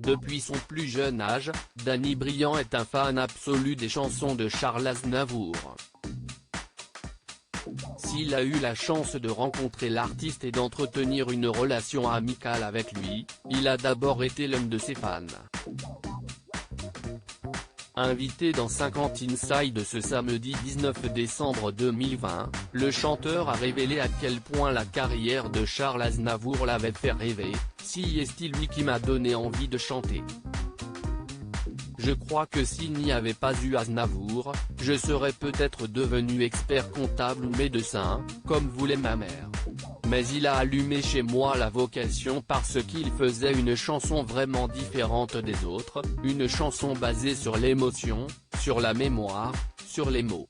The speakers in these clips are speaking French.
Depuis son plus jeune âge, Danny Briand est un fan absolu des chansons de Charles Aznavour. S'il a eu la chance de rencontrer l'artiste et d'entretenir une relation amicale avec lui, il a d'abord été l'un de ses fans. Invité dans 50 Inside ce samedi 19 décembre 2020, le chanteur a révélé à quel point la carrière de Charles Aznavour l'avait fait rêver. C'est lui qui m'a donné envie de chanter. Je crois que s'il n'y avait pas eu Aznavour, je serais peut-être devenu expert comptable ou médecin, comme voulait ma mère. Mais il a allumé chez moi la vocation parce qu'il faisait une chanson vraiment différente des autres, une chanson basée sur l'émotion, sur la mémoire, sur les mots.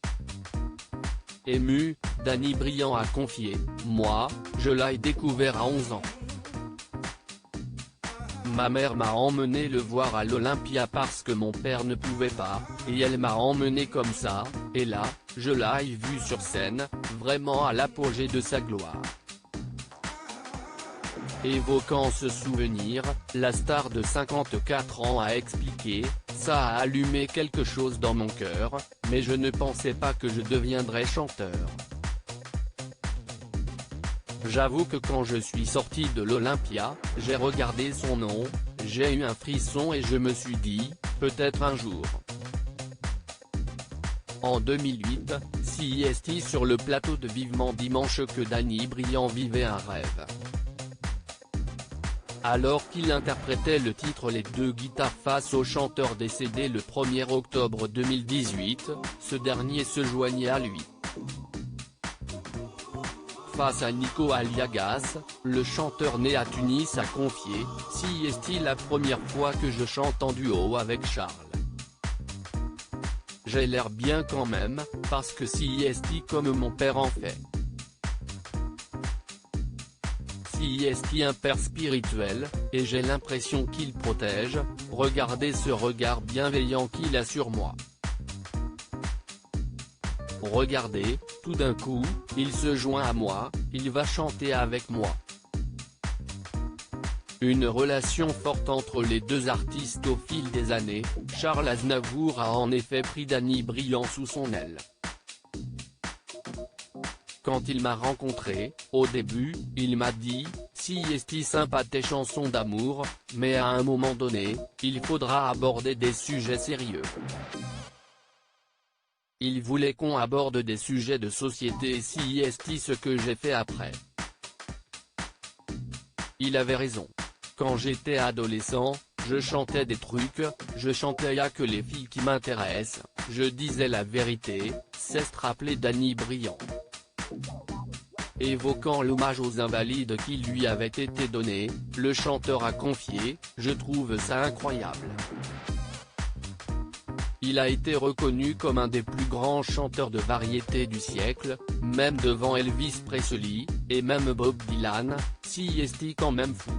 Ému, Danny Briand a confié, « Moi, je l'ai découvert à 11 ans. Ma mère m'a emmené le voir à l'Olympia parce que mon père ne pouvait pas, et elle m'a emmené comme ça, et là, je l'ai vu sur scène, vraiment à l'apogée de sa gloire. » Évoquant ce souvenir, la star de 54 ans a expliqué, « Ça a allumé quelque chose dans mon cœur, mais je ne pensais pas que je deviendrais chanteur. J'avoue que quand je suis sorti de l'Olympia, j'ai regardé son nom, j'ai eu un frisson et je me suis dit, peut-être un jour. » En 2008, c'est sur le plateau de Vivement Dimanche que Danny Briand vivait un rêve. Alors qu'il interprétait le titre Les deux guitares face au chanteur décédé le 1er octobre 2018, ce dernier se joignait à lui. Face à Nico Aliagas, le chanteur né à Tunis a confié, « C'est la première fois que je chante en duo avec Charles. J'ai l'air bien quand même, parce que c'est comme mon père en fait. C'est un père spirituel, et j'ai l'impression qu'il protège, regardez ce regard bienveillant qu'il a sur moi. Regardez, tout d'un coup, il se joint à moi, il va chanter avec moi. » Une relation forte entre les deux artistes au fil des années, Charles Aznavour a en effet pris Danny Briand sous son aile. Quand il m'a rencontré, au début, il m'a dit, « C'est sympa tes chansons d'amour, mais à un moment donné, il faudra aborder des sujets sérieux. » Il voulait qu'on aborde des sujets de société et c'est ce que j'ai fait après. Il avait raison. Quand j'étais adolescent, je chantais des trucs, je chantais y'a que les filles qui m'intéressent, je disais la vérité, c'est ce rappelait Danny Briand. Évoquant l'hommage aux invalides qui lui avait été donné, le chanteur a confié, « Je trouve ça incroyable. » Il a été reconnu comme un des plus grands chanteurs de variété du siècle, même devant Elvis Presley, et même Bob Dylan, c'est quand même fou.